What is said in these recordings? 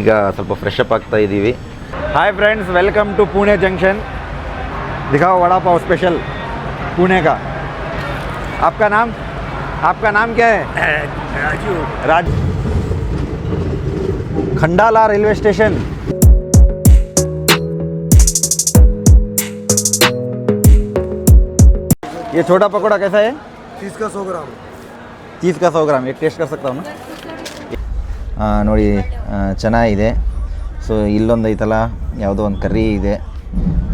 ಈಗ ಸ್ವಲ್ಪ fresh up ಆಗ್ತಾ ಇದ್ದೀವಿ. Hi friends, welcome to Pune junction. दिखाओ वड़ा पाव स्पेशल पुणे का. आपका नाम क्या है? राजू. Khandala railway station. ये छोटा पकौड़ा कैसा है? 30 का 100 ग्राम. 30 का 100 ग्राम. एक टेस्ट कर सकता हूँ ना? ನೋಡಿ ಚೆನ್ನಾಗಿದೆ. ಸೊ ಇಲ್ಲೊಂದು ಐತಲ್ಲ, ಯಾವುದೋ ಒಂದು ಕರ್ರಿ ಇದೆ,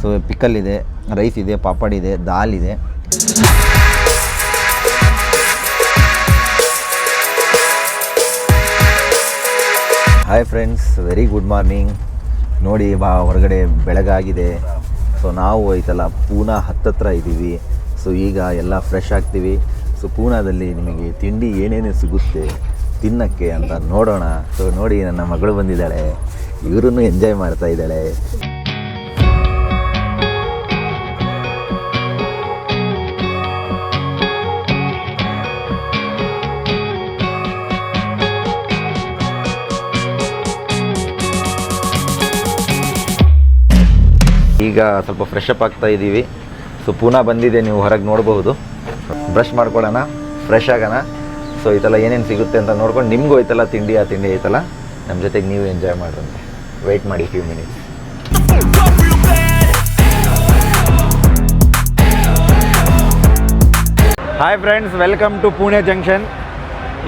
ಸೊ ಪಿಕಲ್ ಇದೆ, ರೈಸ್ ಇದೆ, ಪಾಪಡ್ ಇದೆ, ದಾಲ್ ಇದೆ. Hi friends, very good morning. ನೋಡಿ ಹೊರಗಡೆ ಬೆಳಗಾಗಿದೆ. ಸೊ ನಾವು ಐತಲ್ಲ ಪೂನಾ ಹತ್ತತ್ರ ಇದ್ದೀವಿ. ಸೊ ಈಗ ಎಲ್ಲ ಫ್ರೆಶ್ ಆಗ್ತೀವಿ. ಸೊ ಪೂನಾದಲ್ಲಿ ನಿಮಗೆ ತಿಂಡಿ ಏನೇನು ಸಿಗುತ್ತೆ ತಿನ್ನಕ್ಕೆ ಅಂತ ನೋಡೋಣ. ಸೊ ನೋಡಿ, ನನ್ನ ಮಗಳು ಬಂದಿದ್ದಾಳೆ, ಇವರನ್ನು ಎಂಜಾಯ್ ಮಾಡ್ತಾ ಇದ್ದಾಳೆ. ಈಗ ಸ್ವಲ್ಪ ಫ್ರೆಶ್ ಅಪ್ ಆಗ್ತಾ ಇದ್ದೀವಿ. ಸೊ ಪೂನಾ ಬಂದಿದೆ, ನೀವು ಹೊರಗೆ ನೋಡಬಹುದು. ಬ್ರಷ್ ಮಾಡ್ಕೊಳ್ಳೋಣ, ಫ್ರೆಶ್ ಆಗೋಣ. ಸೊ ಐತಲ್ಲ ಏನೇನು ಸಿಗುತ್ತೆ ಅಂತ ನೋಡ್ಕೊಂಡು ನಿಮಗೂ ಐತಲ್ಲ ತಿಂಡಿ ಐತಲ್ಲ ನಮ್ಮ ಜೊತೆಗೆ ನೀವು ಎಂಜಾಯ್ ಮಾಡ್ರಂತೆ. ವೆಯ್ಟ್ ಮಾಡಿ few minutes. Hi friends, welcome to Pune junction.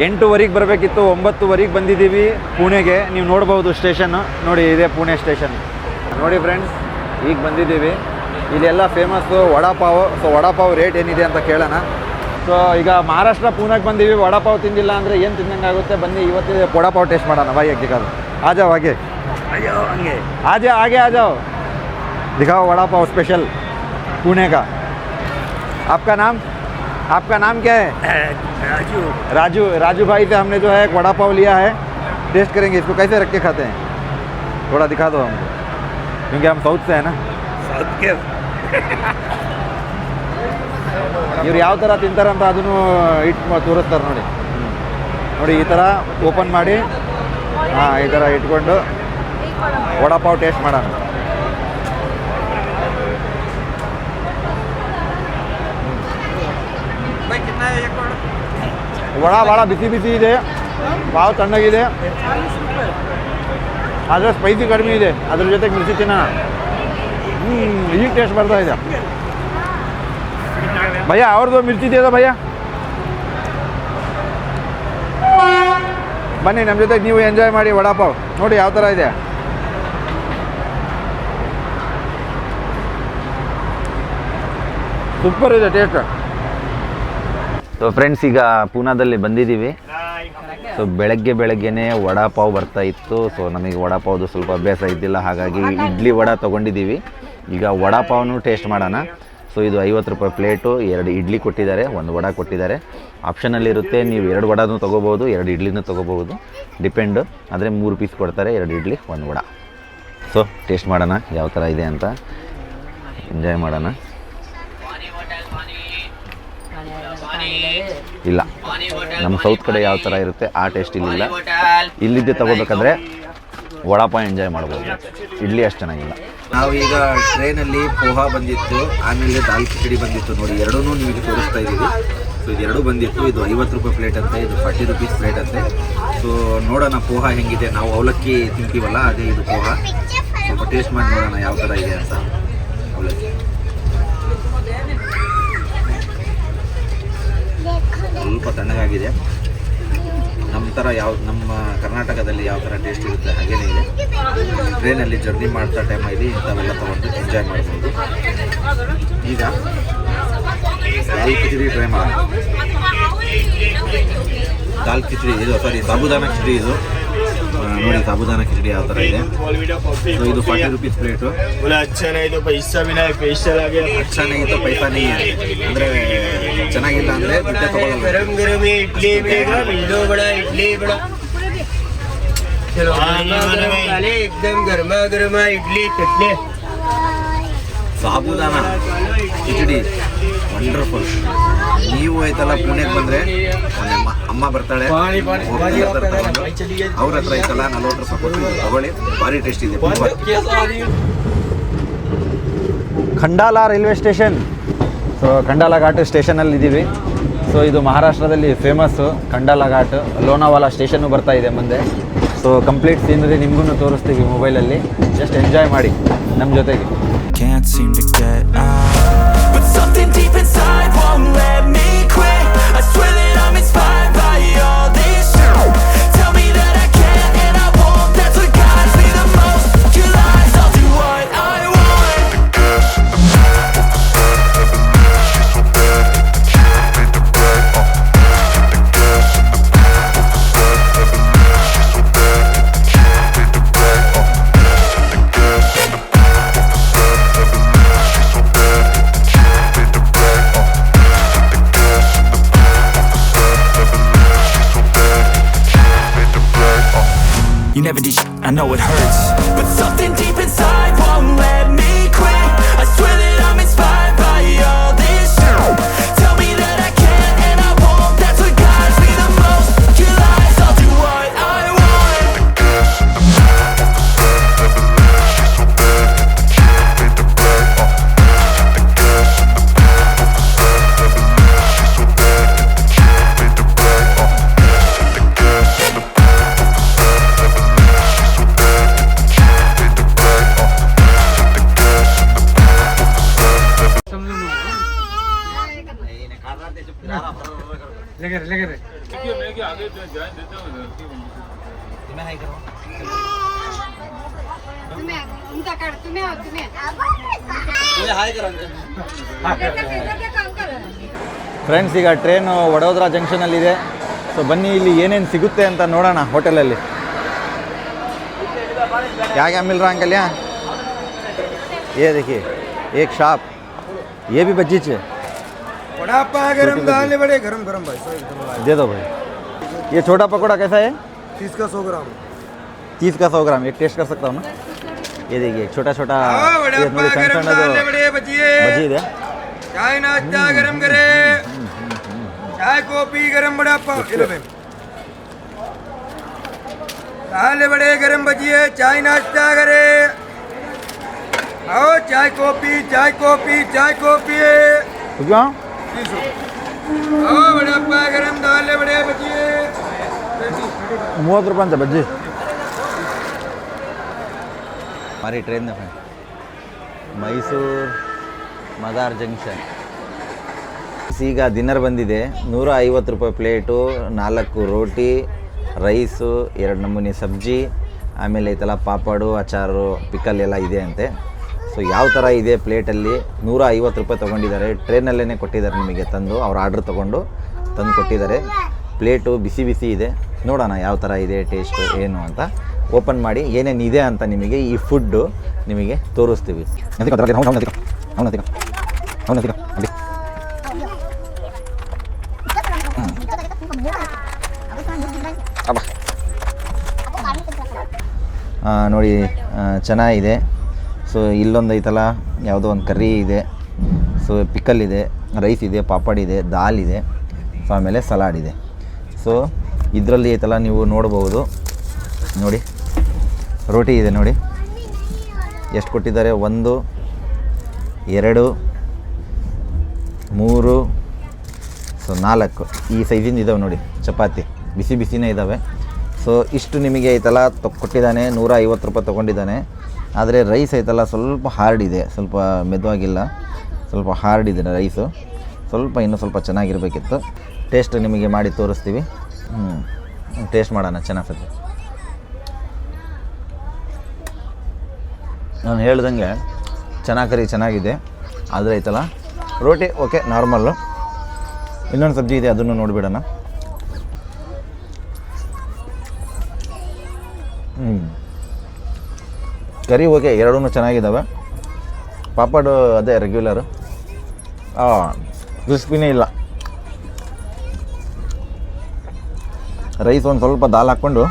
8:00 ಬರಬೇಕಿತ್ತು, 9:00 ಬಂದಿದ್ದೀವಿ ಪುಣೆಗೆ. ನೀವು ನೋಡ್ಬೋದು ಸ್ಟೇಷನ್ನು ನೋಡಿ, ಇದೆ ಪುಣೆ ಸ್ಟೇಷನ್. ನೋಡಿ ಫ್ರೆಂಡ್ಸ್, ಈಗ ಬಂದಿದ್ದೀವಿ. ಇಲ್ಲೆಲ್ಲ famous vada pav. So vada pav rate ಏನಿದೆ ಅಂತ ಕೇಳೋಣ. ಸೊ ಈಗ ಮಹಾರಾಷ್ಟ್ರ ಪೂನಾಗೆ ಬಂದೀವಿ. ವಡಾಪಾವ್ ತಿಂದಿಲ್ಲ ಅಂದರೆ ಏನು ತಿನ್ನಂಗೆ ಆಗುತ್ತೆ. ಬನ್ನಿ ಇವತ್ತಿದೆ ವಡಾಪಾವ್ ಟೇಸ್ಟ್ ಮಾಡೋಣ. भाई एक दिखा दो, आ जाओ आगे, आ जाओ. दिखाओ वड़ापाव स्पेशल पुणे का. आपका नाम क्या है? राजू भाई से हमने जो है एक वड़ापाव लिया है. टेस्ट करेंगे इसको, कैसे रख के खाते हैं थोड़ा दिखा दो हमको, क्योंकि हम साउथ से हैं ना. साउथ के ಇವ್ರು ಯಾವ ಥರ ತಿಂತಾರಂತ ಅದನ್ನು ತೋರಿಸ್ತಾರೆ ನೋಡಿ. ನೋಡಿ ಈ ಥರ ಓಪನ್ ಮಾಡಿ, ಈ ಥರ ಇಟ್ಕೊಂಡು ವಡಾಪಾವ್ ಟೇಸ್ಟ್ ಮಾಡೋಣ. ವಡ ಭಾಳ ಬಿಸಿ ಇದೆ, ಪಾವ್ ತಣ್ಣಗಿದೆ, ಆದರೆ ಸ್ಪೈಸಿ ಕಡಿಮೆ ಇದೆ. ಅದ್ರ ಜೊತೆಗೆ ಮಿರ್ಚಿ ತಿನ್ನೋಣ. ಈಗ ಟೇಸ್ಟ್ ಬರ್ತಾ ಇದೆ. भैया और 2 मिर्ची दे दो भैया. ಬನ್ನಿ ನಮ್ಮ ಜೊತೆಗೆ ನೀವು ಎಂಜಾಯ್ ಮಾಡಿ ವಡಾಪಾವ್. ನೋಡಿ ಯಾವ ಥರ ಇದೆ. ಸೂಪರ್ ಇದೆ ಟೇಸ್ಟ್. ಸೊ ಫ್ರೆಂಡ್ಸ್, ಈಗ ಪೂನಾದಲ್ಲಿ ಬಂದಿದ್ದೀವಿ. ಸೊ ಬೆಳಗ್ಗೆನೇ ವಡಾಪಾವ್ ಬರ್ತಾ ಇತ್ತು. ಸೊ ನಮಗೆ ವಡಾಪಾವ್ದು ಸ್ವಲ್ಪ ಅಭ್ಯಾಸ ಇದ್ದಿಲ್ಲ, ಹಾಗಾಗಿ ಇಡ್ಲಿ ವಡ ತೊಗೊಂಡಿದ್ದೀವಿ. ಈಗ ವಡಾಪಾವ್ನು ಟೇಸ್ಟ್ ಮಾಡೋಣ. ಸೊ ಇದು 50 ರೂಪಾಯಿ ಪ್ಲೇಟು. 2 ಇಡ್ಲಿ ಕೊಟ್ಟಿದ್ದಾರೆ, 1 ವಡ ಕೊಟ್ಟಿದ್ದಾರೆ. ಆಪ್ಷನಲ್ಲಿರುತ್ತೆ, ನೀವು 2 ವಡಾನು ತೊಗೋಬೋದು, 2 ಇಡ್ಲಿನೂ ತೊಗೋಬೋದು, ಡಿಪೆಂಡು. ಆದರೆ 3 ಪೀಸ್ ಕೊಡ್ತಾರೆ, 2 ಇಡ್ಲಿ 1 ವಡ. ಸೊ ಟೇಸ್ಟ್ ಮಾಡೋಣ ಯಾವ ಥರ ಇದೆ ಅಂತ, ಎಂಜಾಯ್ ಮಾಡೋಣ. ಇಲ್ಲ, ನಮ್ಮ ಸೌತ್ ಕಡೆ ಯಾವ ಥರ ಇರುತ್ತೆ ಆ ಟೇಸ್ಟ್ ಇಲ್ಲಿಲ್ಲ. ಇಲ್ಲಿದ್ದೆ ತೊಗೋಬೇಕಂದ್ರೆ ವಡಾಪಾವ್ ಎಂಜಾಯ್ ಮಾಡ್ಬೋದು, ಇಡ್ಲಿ ಅಷ್ಟು ಚೆನ್ನಾಗಿಲ್ಲ. ನಾವು ಈಗ ಟ್ರೈನಲ್ಲಿ ಪೋಹಾ ಬಂದಿತ್ತು, ಆಮೇಲೆ ದಾಲ್ ಕಿಚಡಿ ಬಂದಿತ್ತು. ನೋಡಿ ಎರಡೂ ನಿಮಗೆ ತೋರಿಸ್ತಾ ಇದ್ದೀವಿ. ಸೊ ಇದು ಎರಡೂ ಬಂದಿತ್ತು. ಇದು 50 ರೂಪಾಯಿ ಪ್ಲೇಟ್ ಅಂತೆ, ಇದು 40 ರೂಪೀಸ್ ಪ್ಲೇಟ್ ಅಂತೆ. ಸೊ ನೋಡೋಣ ಪೋಹಾ ಹೆಂಗಿದೆ. ನಾವು ಅವಲಕ್ಕಿ ತಿಂತೀವಲ್ಲ, ಅದೇ ಇದು ಪೋಹಾ. ಸ್ವಲ್ಪ ಟೇಸ್ಟ್ ಮಾಡಿ ನೋಡೋಣ ಯಾವ ಥರ ಇದೆ ಅಂತ. ಅವಲಕ್ಕಿ ಸ್ವಲ್ಪ ತಣ್ಣಗಾಗಿದೆ. ನಮ್ಮ ಕರ್ನಾಟಕದಲ್ಲಿ ಯಾವ ಥರ ಟೇಸ್ಟ್ ಇರುತ್ತೆ ಹಾಗೇ ಇದೆ. ಟ್ರೈನಲ್ಲಿ ಜರ್ನಿ ಮಾಡ್ತಾ ಟೈಮಲ್ಲಿ ಇಂಥವೆಲ್ಲ ತೊಗೊಂಡು ಎಂಜಾಯ್ ಮಾಡ್ಬೋದು. ಈಗ ದಾಲ್ ಕಿಚಡಿ ಟ್ರೈ ಮಾಡೋಣ. ದಾಲ್ ಕಿಚಡಿ ಇದು ಸಾಬುದಾನ ಕಿಚಡಿ ಇದು. ನೋಡಿ ಸಾಬುದಾನ ಕಿಚಡಿ ಯಾವ ಥರ ಇದೆ. ಸೊ ಇದು 40 ರೂಪೀಸ್ ಪ್ಲೇಟು. ಅಚ್ಚಾನಾಗಿತ್ತು ಪೈಸಾ ನೀ ಅಂದರೆ ಚೆನ್ನಾಗಿಲ್ಲ ಅಂದರೆ ದುಡ್ಡೇ ತೊಗೊಳ್ಳೋದು. ಸಾಬುದಾನ ಕಿಚಡಿ ವಂಡರ್ಫುಲ್. ನೀವು ಐತಲ್ಲ ಪುಣೆಗೆ ಬಂದರೆ ಅಮ್ಮ ಬರ್ತಾಳೆ, ಅವ್ರ ಹತ್ರ ಐತಲ್ಲ 40 ರೂಪಾಯಿ ಕೊಟ್ಟು ತಗೊಳ್ಳಿ, ಭಾರಿ ಟೇಸ್ಟ್ ಇದೆ. ಖಂಡಾಲ ರೈಲ್ವೆ ಸ್ಟೇಷನ್. ಸೊ ಖಂಡಾಲ ಘಾಟ್ ಸ್ಟೇಷನಲ್ಲಿ ಇದ್ದೀವಿ. ಸೊ ಇದು ಮಹಾರಾಷ್ಟ್ರದಲ್ಲಿ ಫೇಮಸ್ಸು ಖಂಡಾಲ ಘಾಟ್. ಲೋನಾವಾಲಾ ಸ್ಟೇಷನ್ನು ಬರ್ತಾ ಇದೆ ಮುಂದೆ. ಸೊ ಕಂಪ್ಲೀಟ್ ಸೀನರಿ ನಿಮಗೂ ತೋರಿಸ್ತೀವಿ ಮೊಬೈಲಲ್ಲಿ. ಜಸ್ಟ್ ಎಂಜಾಯ್ ಮಾಡಿ ನಮ್ಮ ಜೊತೆಗೆ. Can't seem to get out, but something deep inside won't let me quit. I swear that I'm inspired by all this shit. Tell me that I can't and I won't. That's what guides me the most. Your lies, I'll do what I want. You never did shit, I know it hurts, but something deep inside won't let me quit. I swear that I'm inspired by all this shit. Tell me that I can't and I won't. That's what guides me the most. Your lies, I'll do what I want. Friends, ಈಗ train Vadodara ಜಂಕ್ಷನಲ್ಲಿದೆ. So ಬನ್ನಿ ಇಲ್ಲಿ ಏನೇನು ಸಿಗುತ್ತೆ ಅಂತ ನೋಡೋಣ ಹೋಟೆಲಲ್ಲಿ. क्या क्या मिल रहा है अंकल यहाँ? ये देखिए एक शॉप, ये भी बज्जी है। वड़ा पाव गरम, दाल बड़े गरम गरम भाई, दे दो भाई। ये छोटा पकौड़ा कैसा है? 30 का 100 ग्राम। 30 का 100 ग्राम। एक टेस्ट कर सकता हूँ ना? ये देखिए छोटा छोटा बजी ಇದೆ. चाय नाश्ता गरम करे, चाय कॉफी गरम बड़ा पाव किलो में, दाल बड़े गरम बजिए, चाय नाश्ता करे, आओ चाय कॉफी चाय कॉफी चाय कॉफी क्या? 30 रुपये। आओ बड़ा पाव गरम, दाल बड़े बजिए 30 ರೂಪಾಯಿ ಅಂತ ಬಜ್ಜಿ. हमारी ट्रेन में ಮೈಸೂರು ಮದಾರ್ ಜಂಕ್ಷನ್. ಈಗ ಡಿನ್ನರ್ ಬಂದಿದೆ. 150 ರೂಪಾಯಿ ಪ್ಲೇಟು, 4 ರೋಟಿ, ರೈಸು, 2 ನಮೂನಿ ಸಬ್ಜಿ, ಆಮೇಲೆ ಐತಲ್ಲ ಪಾಪಡು, ಅಚಾರು, ಪಿಕಲ್ ಎಲ್ಲ ಇದೆ ಅಂತೆ. ಸೊ ಯಾವ ಥರ ಇದೆ ಪ್ಲೇಟಲ್ಲಿ 150 ರೂಪಾಯಿ ತೊಗೊಂಡಿದ್ದಾರೆ. ಟ್ರೈನಲ್ಲೇ ಕೊಟ್ಟಿದ್ದಾರೆ ನಿಮಗೆ ತಂದು, ಅವ್ರು ಆರ್ಡ್ರ್ ತೊಗೊಂಡು ತಂದು ಕೊಟ್ಟಿದ್ದಾರೆ. ಪ್ಲೇಟು ಬಿಸಿ ಬಿಸಿ ಇದೆ. ನೋಡೋಣ ಯಾವ ಥರ ಇದೆ ಟೇಸ್ಟು ಏನು ಅಂತ. ಓಪನ್ ಮಾಡಿ ಏನೇನಿದೆ ಅಂತ ನಿಮಗೆ ಈ ಫುಡ್ಡು ನಿಮಗೆ ತೋರಿಸ್ತೀವಿ. ನೋಡಿ ಚೆನ್ನಾಗಿದೆ. ಸೊ ಇಲ್ಲೊಂದು ಐತಲ್ಲ ಯಾವುದೋ ಒಂದು ಕರ್ರಿ ಇದೆ. ಸೊ ಪಿಕಲ್ ಇದೆ, ರೈಸ್ ಇದೆ, ಪಾಪಡ್ ಇದೆ, ದಾಲ್ ಇದೆ, ಸೊ ಆಮೇಲೆ ಸಲಾಡ್ ಇದೆ. ಸೊ ಇದರಲ್ಲಿ ಐತಲ್ಲ ನೀವು ನೋಡ್ಬೋದು. ನೋಡಿ ರೋಟಿ ಇದೆ ನೋಡಿ ಎಷ್ಟು ಕೊಟ್ಟಿದ್ದಾರೆ. 1 2 3 ಸೊ 4 ಈ ಸೈಜಿಂದ ಇದ್ದಾವೆ ನೋಡಿ ಚಪಾತಿ. ಬಿಸಿ ಬಿಸಿನೇ ಇದ್ದಾವೆ. ಸೊ ಇಷ್ಟು ನಿಮಗೆ ಐತಲ್ಲ ಕೊಟ್ಟಿದ್ದಾನೆ. 150 ರೂಪಾಯಿ ತೊಗೊಂಡಿದ್ದಾನೆ. ಆದರೆ ರೈಸ್ ಐತಲ್ಲ ಸ್ವಲ್ಪ ಹಾರ್ಡ್ ಇದೆ, ಸ್ವಲ್ಪ ಮೆದುವಾಗಿಲ್ಲ, ಸ್ವಲ್ಪ ಹಾರ್ಡ್ ಇದೆ ರೈಸು. ಇನ್ನೂ ಸ್ವಲ್ಪ ಚೆನ್ನಾಗಿರಬೇಕಿತ್ತು. ಟೇಸ್ಟ್ ನಿಮಗೆ ಮಾಡಿ ತೋರಿಸ್ತೀವಿ. ಟೇಸ್ಟ್ ಮಾಡೋಣ ಚೆನ್ನಾಗಿ. ನಾನು ಹೇಳ್ದಂಗೆ ಚೆನ್ನಾಗಿದೆ. ಆದರೆ ಐತಲ್ಲ ರೋಟಿ ಓಕೆ ನಾರ್ಮಲ್ಲು. ಇನ್ನೊಂದು ಸಬ್ಜಿ ಇದೆ, ಅದನ್ನು ನೋಡಿಬಿಡೋಣ. ಕರಿ ಓಕೆ, ಎರಡೂ ಚೆನ್ನಾಗಿದ್ದಾವೆ. ಪಾಪಡು ಅದೇ ರೆಗ್ಯುಲರು, ಕ್ರಿಸ್ಪಿನೇ ಇಲ್ಲ. ರೈಸ್ ಒಂದು ಸ್ವಲ್ಪ ದಾಲ್ ಹಾಕ್ಕೊಂಡು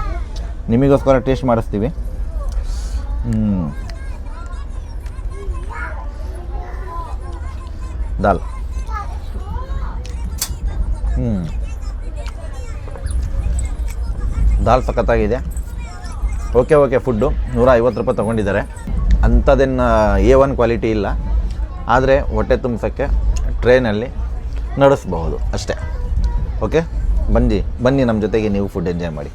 ನಿಮಗೋಸ್ಕರ ಟೇಸ್ಟ್ ಮಾಡಿಸ್ತೀವಿ. ದಾಲ್ ದಾಲ್ ಸಖತ್ತಾಗಿದೆ. ಓಕೆ ಫುಡ್ಡು 150 ರೂಪಾಯಿ ತೊಗೊಂಡಿದ್ದಾರೆ. ಅಂಥದ್ದೇನು A1 ಕ್ವಾಲಿಟಿ ಇಲ್ಲ, ಆದರೆ ಹೊಟ್ಟೆ ತುಂಬಿಸೋಕ್ಕೆ ಟ್ರೈನಲ್ಲಿ ನಡೆಸ್ಬಹುದು ಅಷ್ಟೇ. ಓಕೆ, ಬನ್ನಿ ನಮ್ಮ ಜೊತೆಗೆ ನೀವು ಫುಡ್ ಎಂಜಾಯ್ ಮಾಡಿ.